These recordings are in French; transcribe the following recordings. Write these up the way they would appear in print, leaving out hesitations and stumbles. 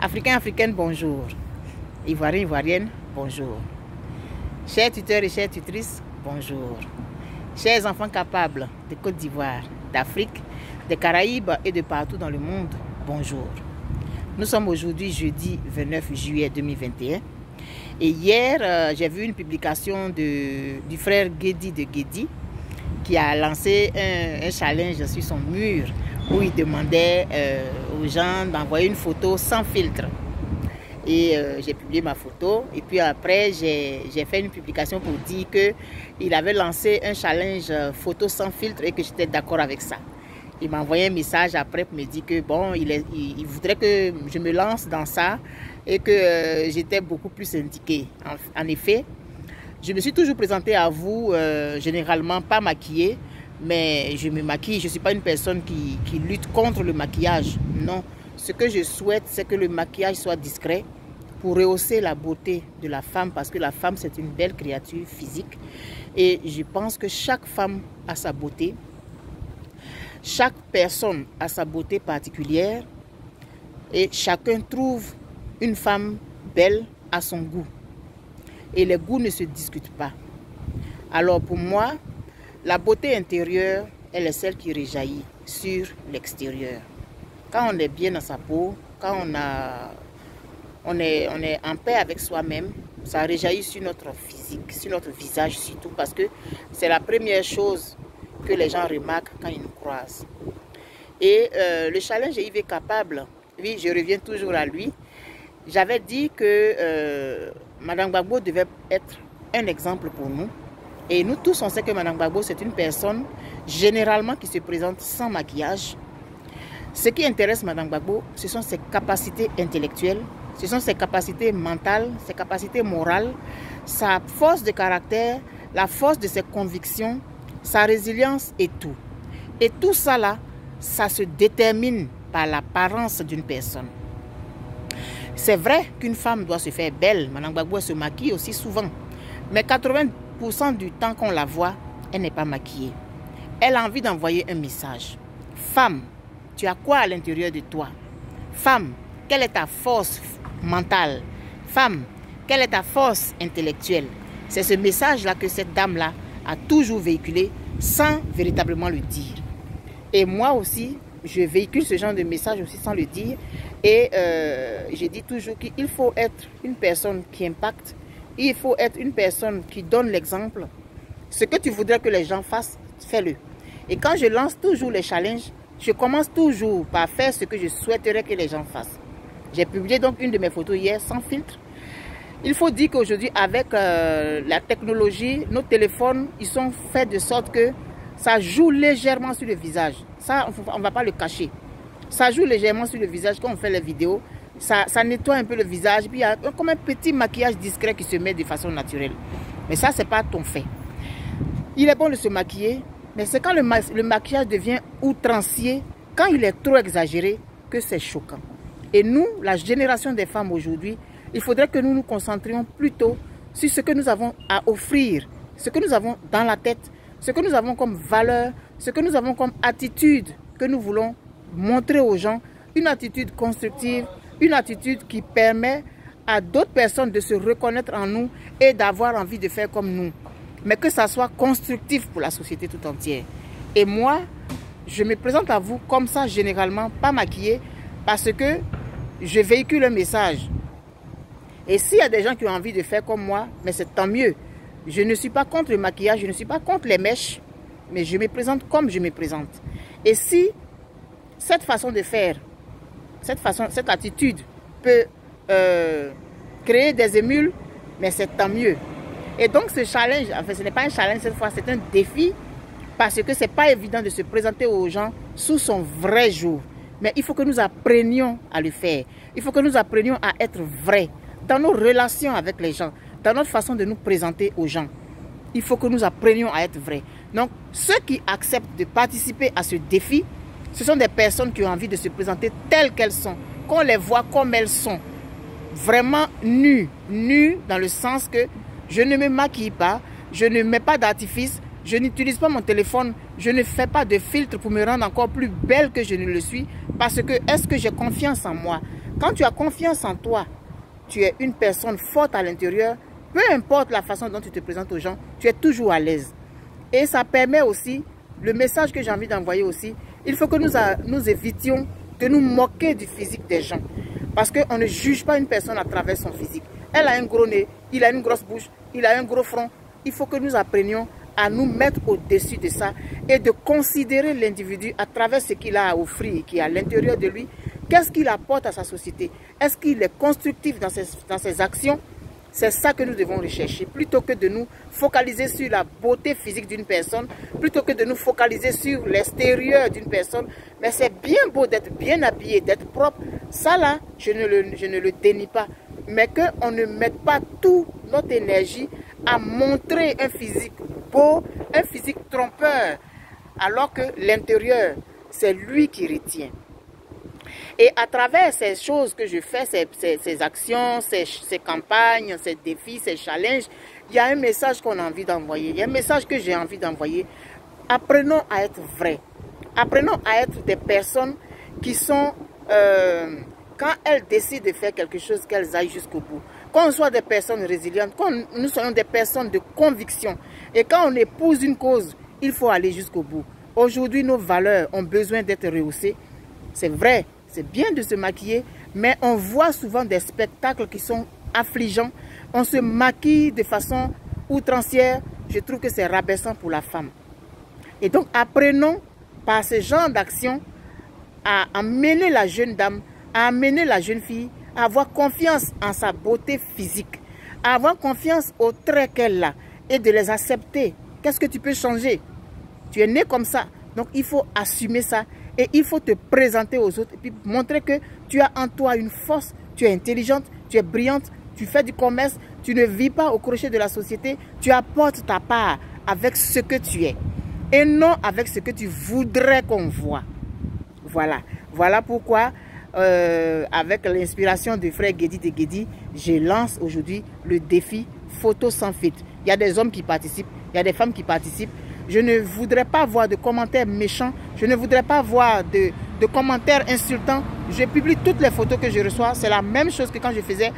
Africains, Africaines, bonjour. Ivoiriens, Ivoiriennes, bonjour. Chers tuteurs et chères tutrices, bonjour. Chers enfants capables de Côte d'Ivoire, d'Afrique, des Caraïbes et de partout dans le monde, bonjour. Nous sommes aujourd'hui jeudi 29 juillet 2021. Et hier, j'ai vu une publication du frère Guédi de Guédi qui a lancé un challenge sur son mur où il demandait aux gens d'envoyer une photo sans filtre. Et j'ai publié ma photo et puis après j'ai fait une publication pour dire qu'il avait lancé un challenge photo sans filtre et que j'étais d'accord avec ça. Il m'a envoyé un message après pour me dire que bon, il voudrait que je me lance dans ça et que j'étais beaucoup plus indiquée. En effet, je me suis toujours présentée à vous, généralement pas maquillée, mais je me maquille. Je ne suis pas une personne qui lutte contre le maquillage, non. Ce que je souhaite, c'est que le maquillage soit discret pour rehausser la beauté de la femme, parce que la femme, c'est une belle créature physique. Et je pense que chaque femme a sa beauté. Chaque personne a sa beauté particulière. Et chacun trouve une femme belle à son goût. Et les goûts ne se discutent pas. Alors pour moi, la beauté intérieure, elle est celle qui réjaillit sur l'extérieur. Quand on est bien dans sa peau, quand on est en paix avec soi-même, ça réjaillit sur notre physique, sur notre visage surtout, parce que c'est la première chose que les gens remarquent quand ils nous croisent. Et le challenge IV capable, oui, je reviens toujours à lui. J'avais dit que Madame Gbagbo devait être un exemple pour nous. Et nous tous, on sait que Madame Gbagbo, c'est une personne généralement qui se présente sans maquillage. Ce qui intéresse Madame Gbagbo, ce sont ses capacités intellectuelles, ce sont ses capacités mentales, ses capacités morales, sa force de caractère, la force de ses convictions, sa résilience et tout. Et tout ça là, ça se détermine par l'apparence d'une personne. C'est vrai qu'une femme doit se faire belle. Madame Gbagbo se maquille aussi souvent. Mais 80% du temps qu'on la voit, elle n'est pas maquillée. Elle a envie d'envoyer un message. Femme, tu as quoi à l'intérieur de toi? Femme, quelle est ta force mentale? Femme, quelle est ta force intellectuelle? C'est ce message-là que cette dame-là a toujours véhiculé sans véritablement le dire. Et moi aussi, je véhicule ce genre de message aussi sans le dire. Et je dis toujours qu'il faut être une personne qui impacte. Il faut être une personne qui donne l'exemple. Ce que tu voudrais que les gens fassent, fais-le. Et quand je lance toujours les challenges, je commence toujours par faire ce que je souhaiterais que les gens fassent. J'ai publié donc une de mes photos hier sans filtre. Il faut dire qu'aujourd'hui, avec la technologie, nos téléphones, ils sont faits de sorte que ça joue légèrement sur le visage. Ça, on ne va pas le cacher. Ça joue légèrement sur le visage quand on fait les vidéos. Ça nettoie un peu le visage. Puis il y a comme un petit maquillage discret qui se met de façon naturelle. Mais ça, ce n'est pas ton fait. Il est bon de se maquiller. Mais c'est quand le maquillage devient outrancier, quand il est trop exagéré, que c'est choquant. Et nous, la génération des femmes aujourd'hui, il faudrait que nous nous concentrions plutôt sur ce que nous avons à offrir, ce que nous avons dans la tête, ce que nous avons comme valeur, ce que nous avons comme attitude que nous voulons montrer aux gens, une attitude constructive, une attitude qui permet à d'autres personnes de se reconnaître en nous et d'avoir envie de faire comme nous. Mais que ça soit constructif pour la société tout entière. Et moi, je me présente à vous comme ça, généralement, pas maquillée, parce que je véhicule un message. Et s'il y a des gens qui ont envie de faire comme moi, mais c'est tant mieux. Je ne suis pas contre le maquillage, je ne suis pas contre les mèches, mais je me présente comme je me présente. Et si cette façon de faire, cette attitude peut créer des émules, mais c'est tant mieux. Et donc ce challenge, enfin ce n'est pas un challenge cette fois, c'est un défi, parce que ce n'est pas évident de se présenter aux gens sous son vrai jour. Mais il faut que nous apprenions à le faire. Il faut que nous apprenions à être vrais dans nos relations avec les gens, dans notre façon de nous présenter aux gens. Il faut que nous apprenions à être vrais. Donc ceux qui acceptent de participer à ce défi, ce sont des personnes qui ont envie de se présenter telles qu'elles sont, qu'on les voit comme elles sont, vraiment nues dans le sens que je ne me maquille pas, je ne mets pas d'artifice, je n'utilise pas mon téléphone, je ne fais pas de filtre pour me rendre encore plus belle que je ne le suis, parce que est-ce que j'ai confiance en moi? Quand tu as confiance en toi, tu es une personne forte à l'intérieur, peu importe la façon dont tu te présentes aux gens, tu es toujours à l'aise. Et ça permet aussi, le message que j'ai envie d'envoyer aussi, il faut que nous évitions de nous moquer du physique des gens. Parce qu'on ne juge pas une personne à travers son physique. Elle a un gros nez, il a une grosse bouche, il a un gros front. Il faut que nous apprenions à nous mettre au-dessus de ça et de considérer l'individu à travers ce qu'il a à offrir, qui est à l'intérieur de lui. Qu'est-ce qu'il apporte à sa société? Est-ce qu'il est constructif dans ses actions? C'est ça que nous devons rechercher, plutôt que de nous focaliser sur la beauté physique d'une personne, plutôt que de nous focaliser sur l'extérieur d'une personne. Mais c'est bien beau d'être bien habillé, d'être propre. Ça là, je ne le dénie pas. Mais qu'on ne mette pas toute notre énergie à montrer un physique beau, un physique trompeur, alors que l'intérieur, c'est lui qui retient. Et à travers ces choses que je fais, ces actions, ces campagnes, ces défis, ces challenges, il y a un message qu'on a envie d'envoyer. Il y a un message que j'ai envie d'envoyer. Apprenons à être vrais. Apprenons à être des personnes qui sont, quand elles décident de faire quelque chose, qu'elles aillent jusqu'au bout. Qu'on soit des personnes résilientes, qu'on nous soyons des personnes de conviction. Et quand on épouse une cause, il faut aller jusqu'au bout. Aujourd'hui, nos valeurs ont besoin d'être rehaussées. C'est vrai. C'est bien de se maquiller, mais on voit souvent des spectacles qui sont affligeants. On se maquille de façon outrancière. Je trouve que c'est rabaissant pour la femme. Et donc, apprenons par ce genre d'action à amener la jeune dame, à amener la jeune fille à avoir confiance en sa beauté physique, à avoir confiance aux traits qu'elle a et de les accepter. Qu'est-ce que tu peux changer? Tu es né comme ça, donc il faut assumer ça. Et il faut te présenter aux autres et puis montrer que tu as en toi une force, tu es intelligente, tu es brillante, tu fais du commerce, tu ne vis pas au crochet de la société, tu apportes ta part avec ce que tu es et non avec ce que tu voudrais qu'on voit. Voilà. Voilà pourquoi, avec l'inspiration du frère Guédi de Guédi, je lance aujourd'hui le défi photo sans filtre. Il y a des hommes qui participent, il y a des femmes qui participent. Je ne voudrais pas voir de commentaires méchants. Je ne voudrais pas voir de commentaires insultants. Je publie toutes les photos que je reçois. C'est la même chose que quand je faisais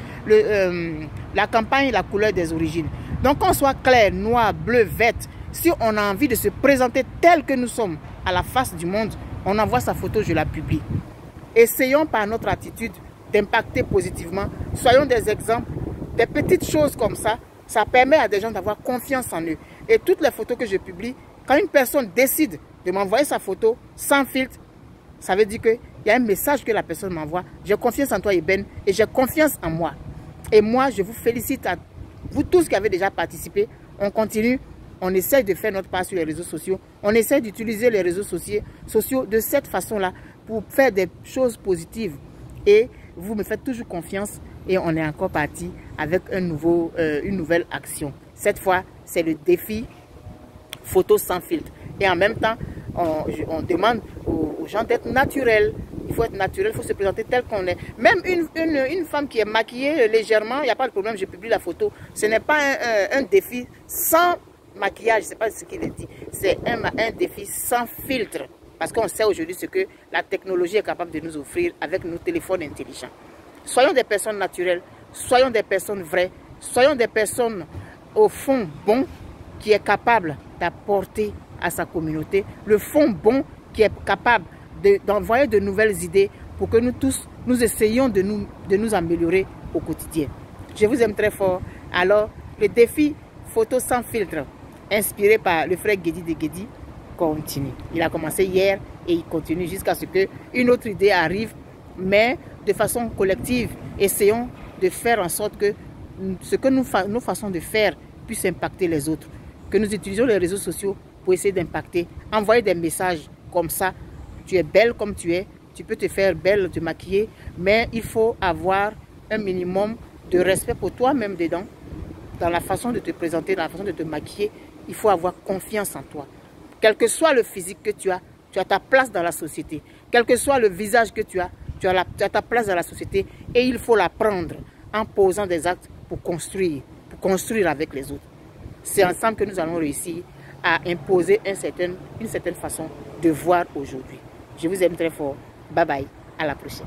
la campagne La couleur des origines. Donc qu'on soit clair, noir, bleu, vert. Si on a envie de se présenter tel que nous sommes à la face du monde, on envoie sa photo, je la publie. Essayons par notre attitude d'impacter positivement. Soyons des exemples. Des petites choses comme ça, ça permet à des gens d'avoir confiance en eux. Et toutes les photos que je publie, quand une personne décide de m'envoyer sa photo sans filtre, ça veut dire qu'il y a un message que la personne m'envoie. J'ai confiance en toi, Eben, et j'ai confiance en moi. Et moi, je vous félicite à vous tous qui avez déjà participé. On continue, on essaie de faire notre part sur les réseaux sociaux. On essaie d'utiliser les réseaux sociaux de cette façon-là pour faire des choses positives. Et vous me faites toujours confiance et on est encore parti avec une nouvelle action. Cette fois, c'est le défi photo sans filtre. Et en même temps, on demande aux gens d'être naturels. Il faut être naturel, il faut se présenter tel qu'on est. Même une femme qui est maquillée légèrement, il n'y a pas de problème, je publie la photo. Ce n'est pas un défi sans maquillage, je ne sais pas ce qu'il a dit. C'est un défi sans filtre. Parce qu'on sait aujourd'hui ce que la technologie est capable de nous offrir avec nos téléphones intelligents. Soyons des personnes naturelles, soyons des personnes vraies, soyons des personnes au fond bon qui est capable d'apporter à sa communauté, le fond bon qui est capable d'envoyer de nouvelles idées pour que nous tous, nous essayions de nous améliorer au quotidien. Je vous aime très fort. Alors, le défi photo sans filtre, inspiré par le frère Guédi de Guédi, continue. Il a commencé hier et il continue jusqu'à ce qu'une autre idée arrive, mais de façon collective, essayons de faire en sorte que ce que nos façons de faire puissent impacter les autres. Que nous utilisions les réseaux sociaux pour essayer d'impacter, envoyer des messages comme ça. Tu es belle comme tu es, tu peux te faire belle, te maquiller, mais il faut avoir un minimum de respect pour toi-même dedans, dans la façon de te présenter, dans la façon de te maquiller. Il faut avoir confiance en toi. Quel que soit le physique que tu as ta place dans la société. Quel que soit le visage que tu as ta place dans la société et il faut la prendre en posant des actes pour construire avec les autres. C'est ensemble que nous allons réussir à imposer une certaine façon de voir aujourd'hui. Je vous aime très fort. Bye bye. À la prochaine.